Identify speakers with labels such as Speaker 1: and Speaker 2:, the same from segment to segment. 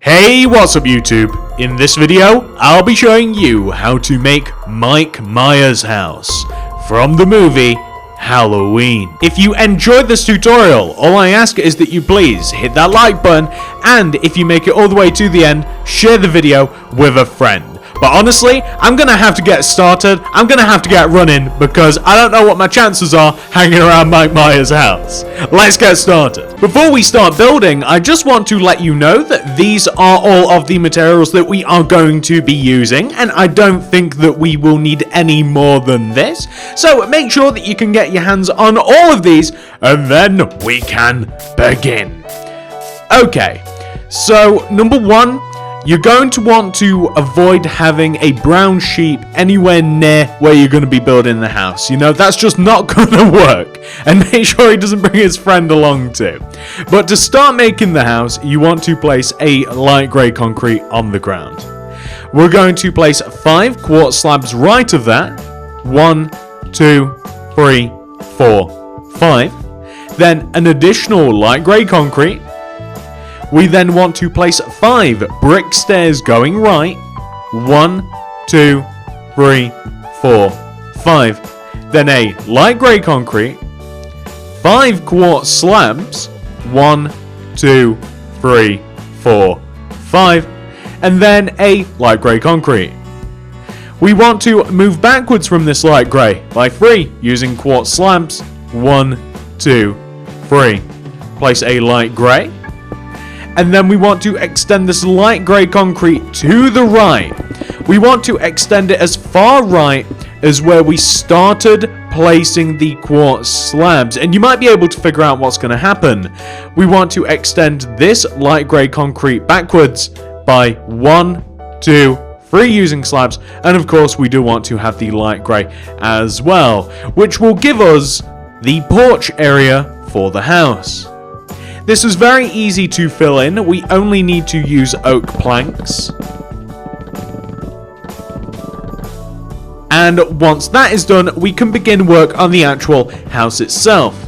Speaker 1: Hey, what's up YouTube? In this video, I'll be showing you how to make Mike Myers' house from the movie Halloween. If you enjoyed this tutorial, all I ask is that you please hit that like button, and if you make it all the way to the end, share the video with a friend. But honestly, I'm gonna have to get started. I'm gonna have to get running because I don't know what my chances are hanging around Mike Myers' house. Let's get started. Before we start building, I just want to let you know that these are all of the materials that we are going to be using, and I don't think that we will need any more than this. So make sure that you can get your hands on all of these, and then we can begin. Okay, so number one, you're going to want to avoid having a brown sheep anywhere near where you're going to be building the house. You know, that's just not going to work. And make sure he doesn't bring his friend along too. But to start making the house, you want to place a light grey concrete on the ground. We're going to place 5 quartz slabs right of that. 1, 2, 3, 4, 5. Then an additional light grey concrete. We then want to place 5 brick stairs going right. 1, 2, 3, 4, 5. Then a light grey concrete. 5 quartz slabs. 1, 2, 3, 4, 5. And then a light grey concrete. We want to move backwards from this light grey by 3 using quartz slabs. 1, 2, 3. Place a light grey. And then we want to extend this light grey concrete to the right. We want to extend it as far right as where we started placing the quartz slabs. And you might be able to figure out what's going to happen. We want to extend this light grey concrete backwards by 1, 2, 3 using slabs. And of course we do want to have the light grey as well, which will give us the porch area for the house. This is very easy to fill in. We only need to use oak planks. And once that is done, we can begin work on the actual house itself.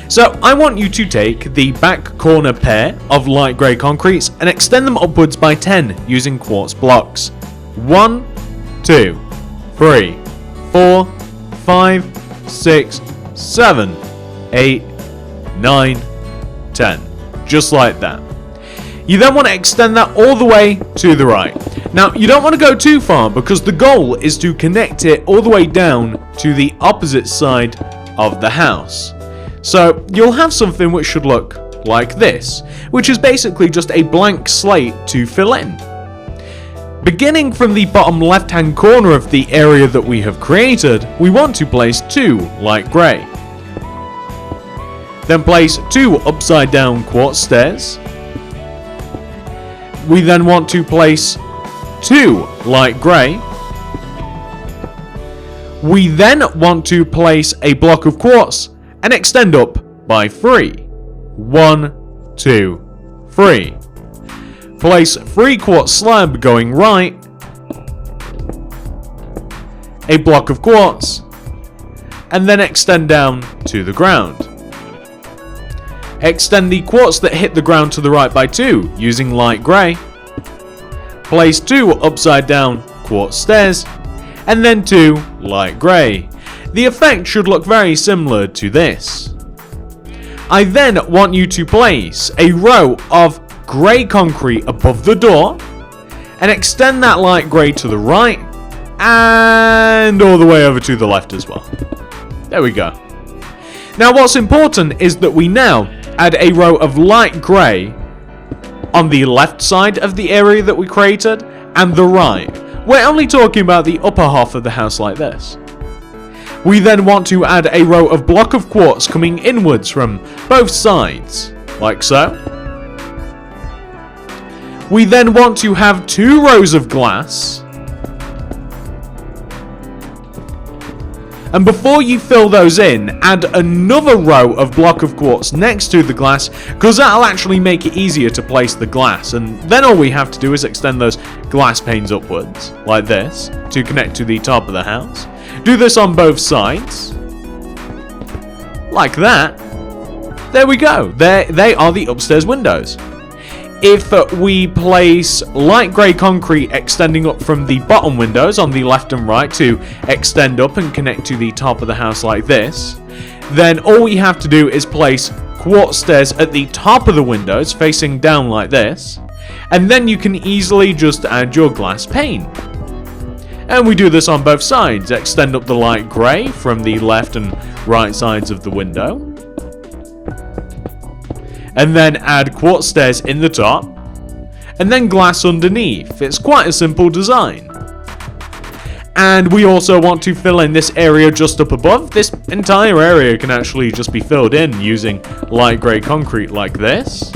Speaker 1: So I want you to take the back corner pair of light grey concretes and extend them upwards by 10 using quartz blocks. 1, 2, 3, 4, 5, 6, 7, 8, 9, 10. Just like that. You then want to extend that all the way to the right. Now, you don't want to go too far because the goal is to connect it all the way down to the opposite side of the house. So, you'll have something which should look like this, which is basically just a blank slate to fill in. Beginning from the bottom left-hand corner of the area that we have created, we want to place 2 light grey. Then place 2 upside down quartz stairs. We then want to place 2 light grey. We then want to place a block of quartz and extend up by 3. 1, 2, 3. Place 3 quartz slab going right. A block of quartz. And then extend down to the ground. Extend the quartz that hit the ground to the right by 2 using light grey. Place 2 upside down quartz stairs. And then 2 light grey. The effect should look very similar to this. I then want you to place a row of grey concrete above the door. And extend that light grey to the right. And all the way over to the left as well. There we go. Now what's important is that we now add a row of light grey on the left side of the area that we created and the right. We're only talking about the upper half of the house like this. We then want to add a row of block of quartz coming inwards from both sides, like so. We then want to have 2 rows of glass. And before you fill those in, add another row of block of quartz next to the glass, because that'll actually make it easier to place the glass. And then all we have to do is extend those glass panes upwards, like this, to connect to the top of the house. Do this on both sides. Like that. There we go. They are the upstairs windows. if we place light grey concrete extending up from the bottom windows on the left and right to extend up and connect to the top of the house like this, then all we have to do is place quartz stairs at the top of the windows facing down like this, and then you can easily just add your glass pane. And we do this on both sides. Extend up the light grey from the left and right sides of the window, and then add quartz stairs in the top, and then glass underneath. It's quite a simple design. And we also want to fill in this area just up above. This entire area can actually just be filled in using light grey concrete like this.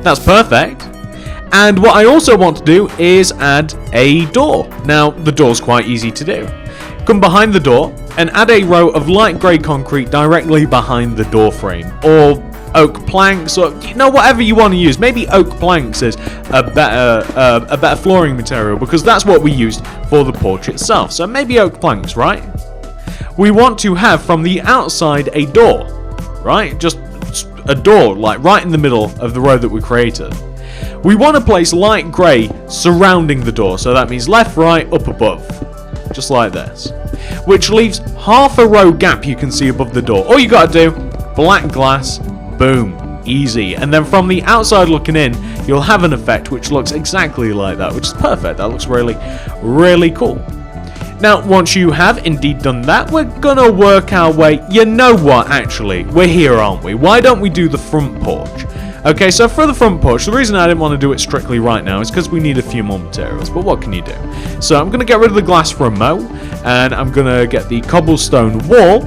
Speaker 1: That's perfect. And what I also want to do is add a door. Now, the door's quite easy to do. Come behind the door and add a row of light grey concrete directly behind the door frame, or oak planks, or whatever you want to use. Maybe oak planks is a better flooring material, because that's what we used for the porch itself. So maybe oak planks, right? We want to have from the outside a door, right? Just a door, like right in the middle of the row that we created. We want to place light grey surrounding the door, so that means left, right, up, above, just like this, which leaves half a row gap you can see above the door. All you gotta do, black glass, boom, easy. And then from the outside looking in, you'll have an effect which looks exactly like that, which is perfect. That looks really, really cool. Now, once you have indeed done that, we're gonna work our way. You know what, actually, we're here, aren't we? Why don't we do the front porch? Okay, so for the front porch, the reason I didn't want to do it strictly right now is because we need a few more materials, but what can you do? So I'm going to get rid of the glass for a mo, and I'm going to get the cobblestone wall,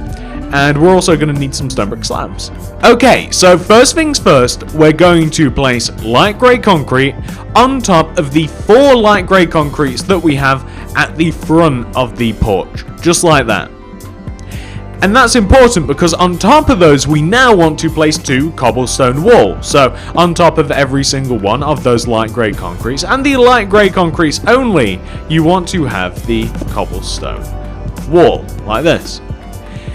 Speaker 1: and we're also going to need some stone brick slabs. Okay, so first things first, we're going to place light grey concrete on top of the 4 light grey concretes that we have at the front of the porch, just like that. And that's important because on top of those, we now want to place 2 cobblestone walls. So on top of every single one of those light grey concretes, and the light grey concretes only, you want to have the cobblestone wall, like this.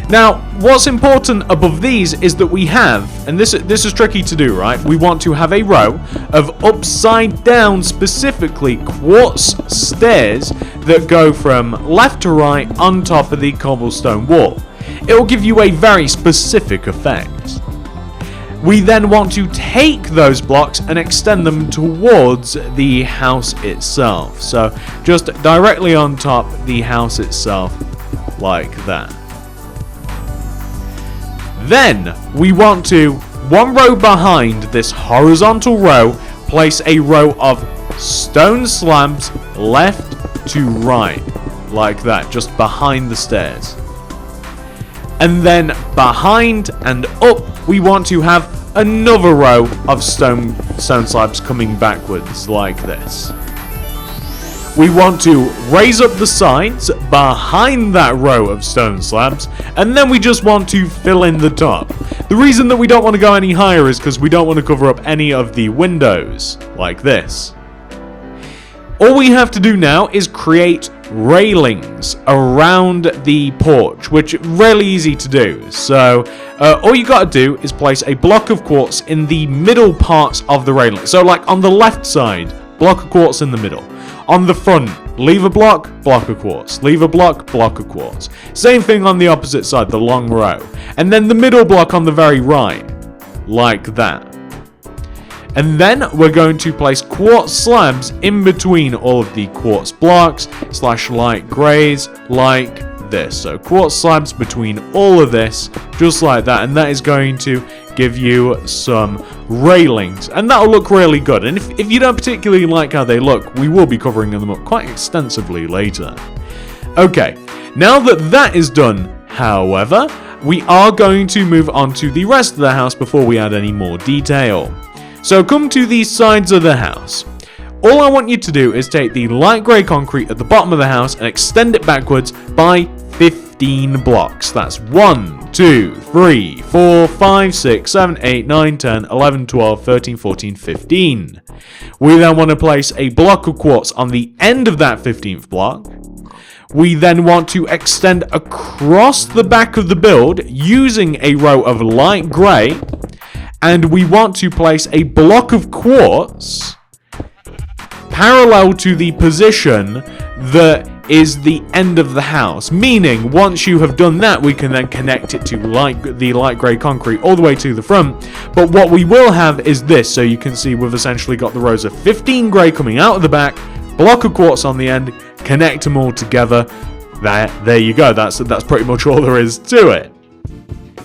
Speaker 1: Now, what's important above these is that we have, and this is tricky to do, right? We want to have a row of upside down, specifically quartz stairs that go from left to right on top of the cobblestone wall. It will give you a very specific effect. We then want to take those blocks and extend them towards the house itself. So just directly on top the house itself, like that. Then we want to, one row behind this horizontal row, place a row of stone slabs left to right, like that, just behind the stairs. And then behind and up, we want to have another row of stone slabs coming backwards, like this. We want to raise up the sides behind that row of stone slabs, and then we just want to fill in the top. The reason that we don't want to go any higher is because we don't want to cover up any of the windows, like this. All we have to do now is create railings around the porch, which is really easy to do. So all you gotta do is place a block of quartz in the middle parts of the railing. So like on the left side, block of quartz in the middle. On the front, leave a block of quartz. Leave a block of quartz. Same thing on the opposite side, the long row. And then the middle block on the very right, like that. And then we're going to place quartz slabs in between all of the quartz blocks / light greys, like this. So quartz slabs between all of this, just like that. And that is going to give you some railings. And that'll look really good. And if you don't particularly like how they look, we will be covering them up quite extensively later. Okay, now that that is done, however, we are going to move on to the rest of the house before we add any more detail. So come to the sides of the house. All I want you to do is take the light grey concrete at the bottom of the house and extend it backwards by 15 blocks. That's 1, 2, 3, 4, 5, 6, 7, 8, 9, 10, 11, 12, 13, 14, 15. We then want to place a block of quartz on the end of that 15th block. We then want to extend across the back of the build using a row of light grey. and we want to place a block of quartz parallel to the position that is the end of the house. Meaning, once you have done that, we can then connect it to the light grey concrete all the way to the front. But what we will have is this. So you can see we've essentially got the rows of 15 grey coming out of the back, block of quartz on the end, connect them all together. There you go. That's pretty much all there is to it.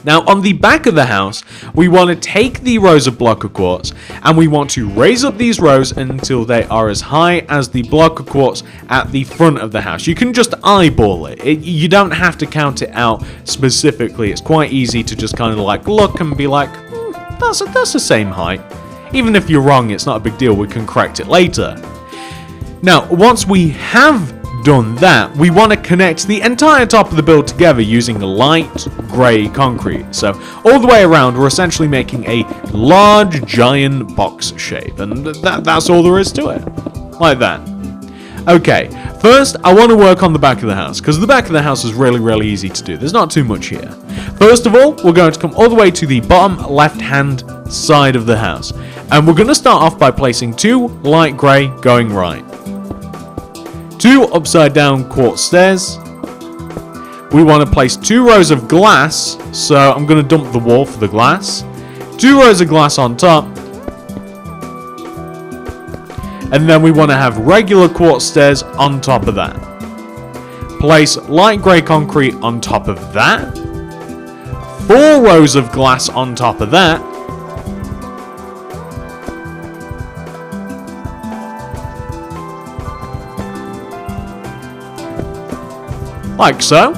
Speaker 1: Now, on the back of the house, we want to take the rows of block of quartz and we want to raise up these rows until they are as high as the block of quartz at the front of the house. You can just eyeball it. You don't have to count it out specifically. It's quite easy to just kind of like look and be like, that's the same height. Even if you're wrong, it's not a big deal. We can correct it later. Now, once we have done that, we want to connect the entire top of the build together using light grey concrete. So all the way around, we're essentially making a large giant box shape, and that's all there is to it, like that. Okay, first I want to work on the back of the house, because the back of the house is really easy to do. There's not too much here. First of all, we're going to come all the way to the bottom left hand side of the house, and we're going to start off by placing 2 light grey going right, 2 upside down quartz stairs. We want to place 2 rows of glass, so I'm going to dump the wall for the glass. 2 rows of glass on top. And then we want to have regular quartz stairs on top of that. Place light grey concrete on top of that. 4 rows of glass on top of that. Like so.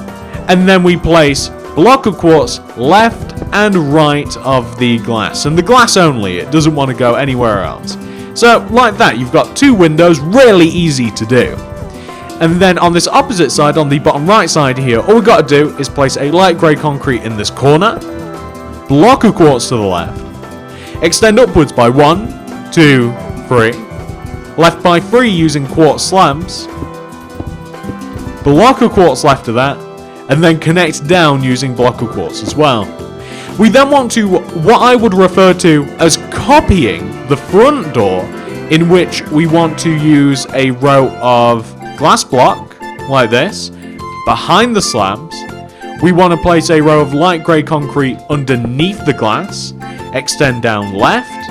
Speaker 1: And then we place block of quartz left and right of the glass. And the glass only, it doesn't want to go anywhere else. So like that, you've got 2 windows, really easy to do. And then on this opposite side, on the bottom right side here, all we've got to do is place a light grey concrete in this corner, block of quartz to the left, extend upwards by 1, 2, 3, left by 3 using quartz slabs, block of quartz left of that, and then connect down using block of quartz as well. We then want to, what I would refer to as copying the front door, in which we want to use a row of glass block, like this, behind the slabs. We want to place a row of light grey concrete underneath the glass, extend down left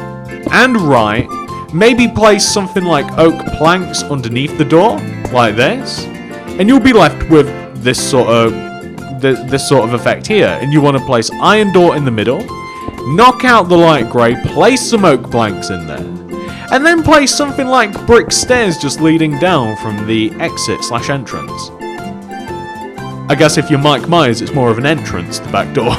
Speaker 1: and right, maybe place something like oak planks underneath the door, like this, and you'll be left with this sort of effect here. And you want to place iron door in the middle, knock out the light grey, place some oak planks in there, and then place something like brick stairs just leading down from the exit/entrance. I guess if you're Mike Myers, it's more of an entrance, the back door.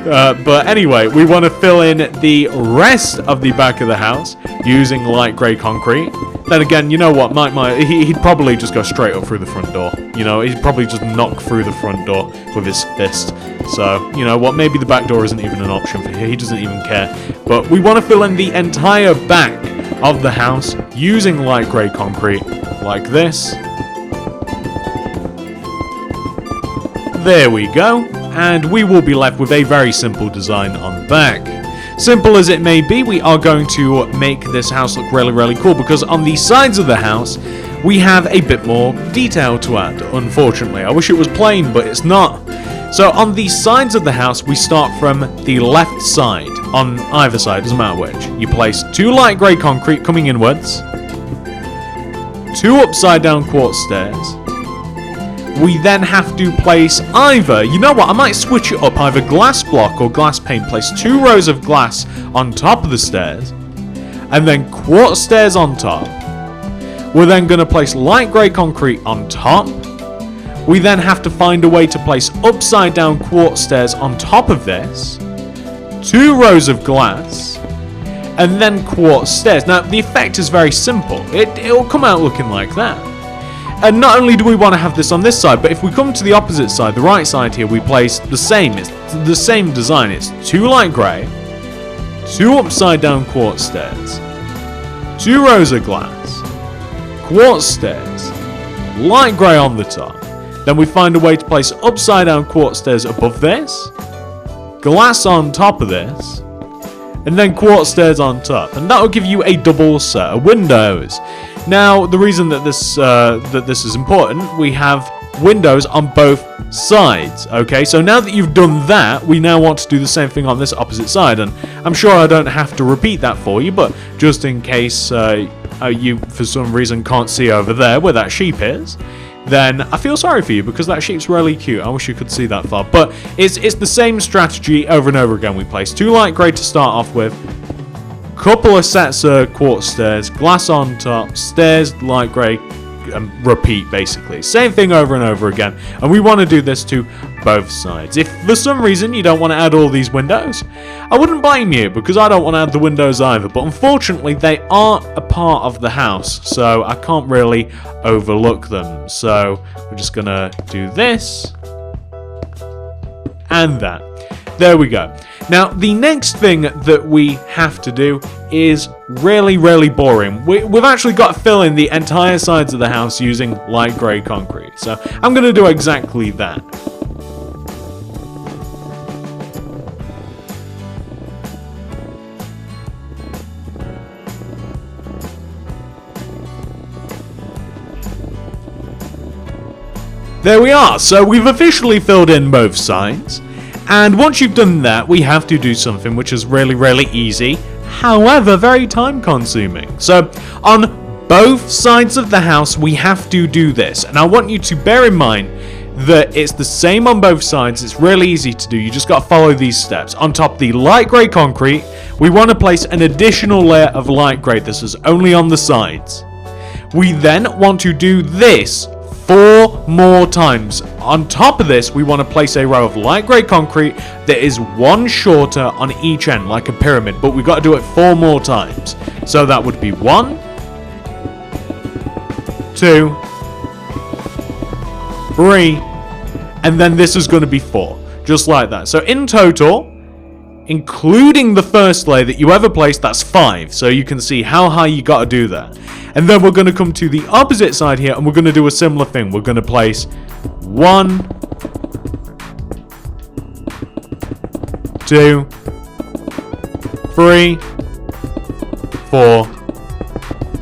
Speaker 1: But anyway, we want to fill in the rest of the back of the house using light grey concrete. Then again, you know what, Mike Myers, he'd probably just go straight up through the front door. You know, he'd probably just knock through the front door with his fist. So, you know what, maybe the back door isn't even an option for him. He doesn't even care. But we want to fill in the entire back of the house using light grey concrete, like this. There we go. And we will be left with a very simple design on the back. Simple as it may be, we are going to make this house look really cool, because on the sides of the house we have a bit more detail to add, unfortunately. I wish it was plain, but it's not. So on the sides of the house, we start from the left side, on either side, doesn't matter which. You place 2 light grey concrete coming inwards, 2 upside down quartz stairs. We then have to place either, you know what, I might switch it up, either glass block or glass pane. Place 2 rows of glass on top of the stairs, and then quartz stairs on top. We're then going to place light grey concrete on top. We then have to find a way to place upside down quartz stairs on top of this, 2 rows of glass, and then quartz stairs. Now, the effect is very simple. It'll come out looking like that. And not only do we want to have this on this side, but if we come to the opposite side, the right side here, we place the same. It's the same design. It's 2 light grey, 2 upside down quartz stairs, 2 rows of glass, quartz stairs, light grey on the top. Then we find a way to place upside down quartz stairs above this, glass on top of this, and then quartz stairs on top, and that will give you a double set of windows. Now, the reason that this is important, we have windows on both sides. Okay, so now that you've done that, we now want to do the same thing on this opposite side, and I'm sure I don't have to repeat that for you, but just in case you for some reason can't see over there where that sheep is, then I feel sorry for you, because that sheep's really cute. I wish you could see that far. But it's the same strategy over and over again. We place 2 light grey to start off with, couple of sets of quartz stairs, glass on top, stairs, light grey, and repeat basically. Same thing over and over again. And we want to do this to both sides. If for some reason you don't want to add all these windows, I wouldn't blame you, because I don't want to add the windows either. But unfortunately, they aren't a part of the house, so I can't really overlook them. So we're just gonna do this and that. There we go. Now, the next thing that we have to do is really, really boring. We've actually got to fill in the entire sides of the house using light grey concrete. So I'm going to do exactly that. There we are. So we've officially filled in both sides. And once you've done that, we have to do something which is really, really easy, however very time consuming. So on both sides of the house, we have to do this. And I want you to bear in mind that it's the same on both sides. It's really easy to do. You just got to follow these steps. On top of the light grey concrete, we want to place an additional layer of light grey. This is only on the sides. We then want to do this 4 more times. On top of this, we want to place a row of light grey concrete that is 1 shorter on each end, like a pyramid, but we've got to do it 4 more times. So that would be 1, 2, 3, and then this is going to be 4, just like that. So in total, including the first layer that you ever placed, that's 5. So you can see how high you got to do that. And then we're going to come to the opposite side here, and we're going to do a similar thing. We're going to place 1, 2, 3, 4,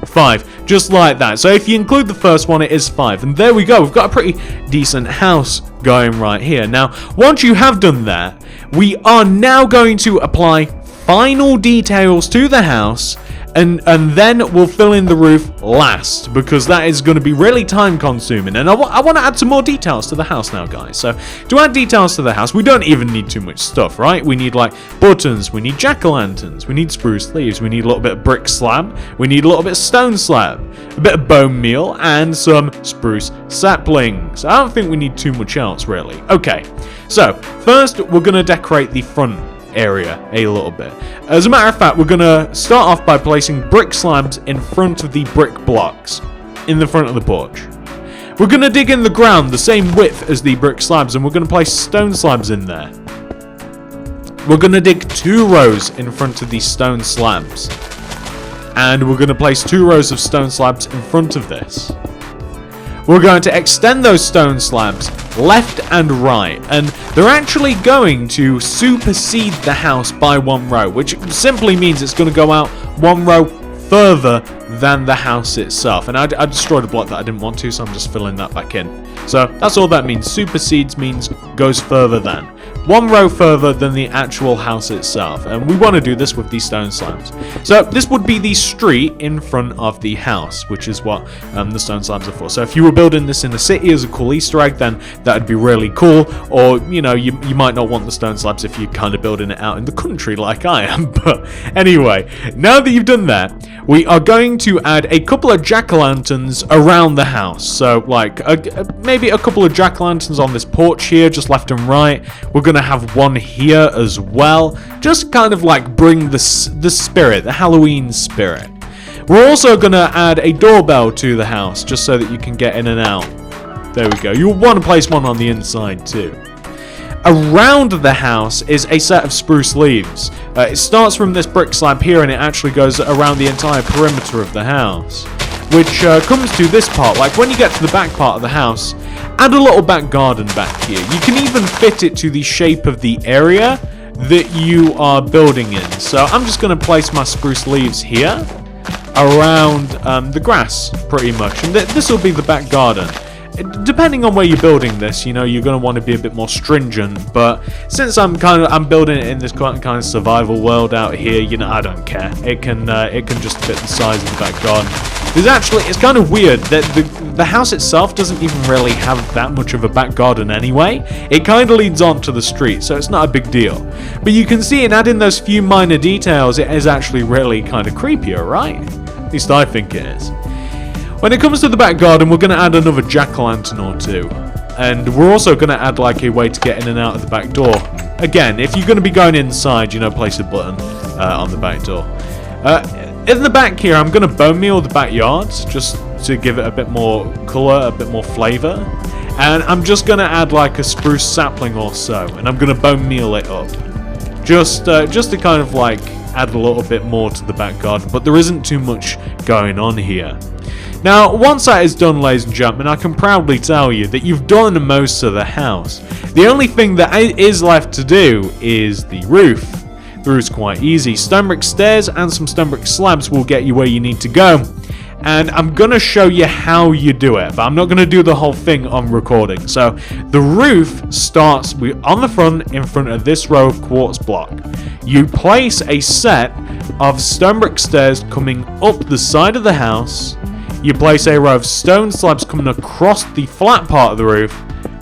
Speaker 1: 5. Just like that. So if you include the first one, it is 5. And there we go. We've got a pretty decent house going right here. Now, once you have done that, we are now going to apply final details to the house, and then we'll fill in the roof last, because that is going to be really time consuming. And I want to add some more details to the house now, guys. So to add details to the house, we don't even need too much stuff, right? We need like buttons, we need jack-o'-lanterns, we need spruce leaves, we need a little bit of brick slab, we need a little bit of stone slab, a bit of bone meal, and some spruce saplings. I don't think we need too much else, really. Okay, so first we're going to decorate the front area a little bit. As a matter of fact, we're going to start off by placing brick slabs in front of the brick blocks in the front of the porch. We're going to dig in the ground the same width as the brick slabs, and we're going to place stone slabs in there. We're going to dig 2 rows in front of these stone slabs, and we're going to place 2 rows of stone slabs in front of this. We're going to extend those stone slabs left and right, and they're actually going to supersede the house by 1 row, which simply means it's going to go out 1 row further than the house itself. And I destroyed a block that I didn't want to, so I'm just filling that back in. So that's all that means. Supersedes means goes further than. 1 row further than the actual house itself, and we want to do this with these stone slabs. So this would be the street in front of the house, which is what the stone slabs are for. So if you were building this in the city as a cool Easter egg, then that would be really cool. Or, you know, you might not want the stone slabs if you're kind of building it out in the country like I am. But anyway, now that you've done that, we are going to add a couple of jack-o'-lanterns around the house. So like maybe a couple of jack-o'-lanterns on this porch here, just left and right. We're going to have 1 here as well, just kind of like bring the spirit, the Halloween spirit. We're also going to add a doorbell to the house, just so that you can get in and out. There we go. You'll want to place 1 on the inside too. Around the house is a set of spruce leaves. It starts from this brick slab here, and it actually goes around the entire perimeter of the house, which comes to this part. Like when you get to the back part of the house, add a little back garden back here. You can even fit it to the shape of the area that you are building in. So I'm just going to place my spruce leaves here around the grass, pretty much. And this will be the back garden. Depending on where you're building this, you know, you're going to want to be a bit more stringent, but since I'm building it in this kind of survival world out here, you know, I don't care. It can just fit the size of the back garden. It's kind of weird that the house itself doesn't even really have that much of a back garden anyway. It kind of leads onto the street, so it's not a big deal. But you can see in adding those few minor details, it is actually really kind of creepier, right? At least I think it is. When it comes to the back garden, we're going to add another jack-o'-lantern or two. And we're also going to add like a way to get in and out of the back door. Again, if you're going to be going inside, you know, place a button on the back door. In the back here, I'm going to bone meal the backyard just to give it a bit more colour, a bit more flavour. And I'm just going to add like a spruce sapling or so. And I'm going to bone meal it up. Just to kind of like add a little bit more to the back garden. But there isn't too much going on here. Now, once that is done, ladies and gentlemen, I can proudly tell you that you've done most of the house. The only thing that is left to do is the roof. The roof's quite easy. Stone brick stairs and some stone brick slabs will get you where you need to go. And I'm going to show you how you do it, but I'm not going to do the whole thing on recording. So, the roof starts on the front, in front of this row of quartz block. You place a set of stone brick stairs coming up the side of the house. You place a row of stone slabs coming across the flat part of the roof,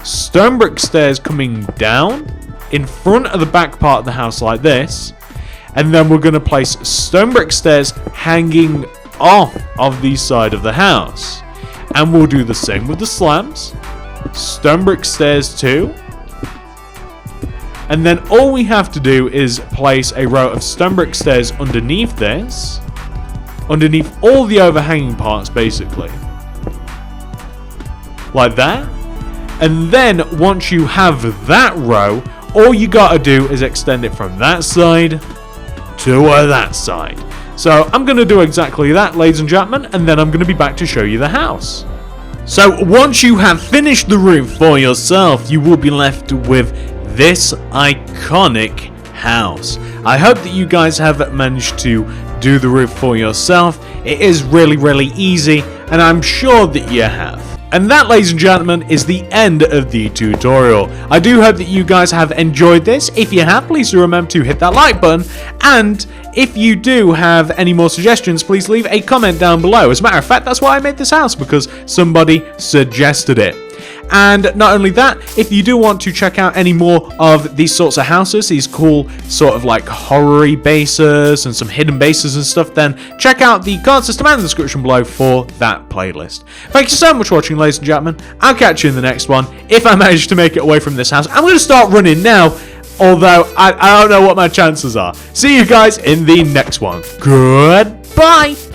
Speaker 1: stone brick stairs coming down in front of the back part of the house like this, and then we're going to place stone brick stairs hanging off of the side of the house. And we'll do the same with the slabs, stone brick stairs too, and then all we have to do is place a row of stone brick stairs underneath this, underneath all the overhanging parts, basically. Like that. And then, once you have that row, all you gotta do is extend it from that side to that side. So, I'm gonna do exactly that, ladies and gentlemen, and then I'm gonna be back to show you the house. So, once you have finished the roof for yourself, you will be left with this iconic house. I hope that you guys have managed to do the roof for yourself. It is really, really easy, and I'm sure that you have. And that, ladies and gentlemen, is the end of the tutorial. I do hope that you guys have enjoyed this. If you have, please do remember to hit that like button. And if you do have any more suggestions, please leave a comment down below. As a matter of fact, that's why I made this house, because somebody suggested it. And not only that, if you do want to check out any more of these sorts of houses, these cool sort of like horror-y bases and some hidden bases and stuff, then check out the card system and the description below for that playlist. Thank you so much for watching, ladies and gentlemen. I'll catch you in the next one. If I manage to make it away from this house, I'm going to start running now, although I don't know what my chances are. See you guys in the next one. Goodbye!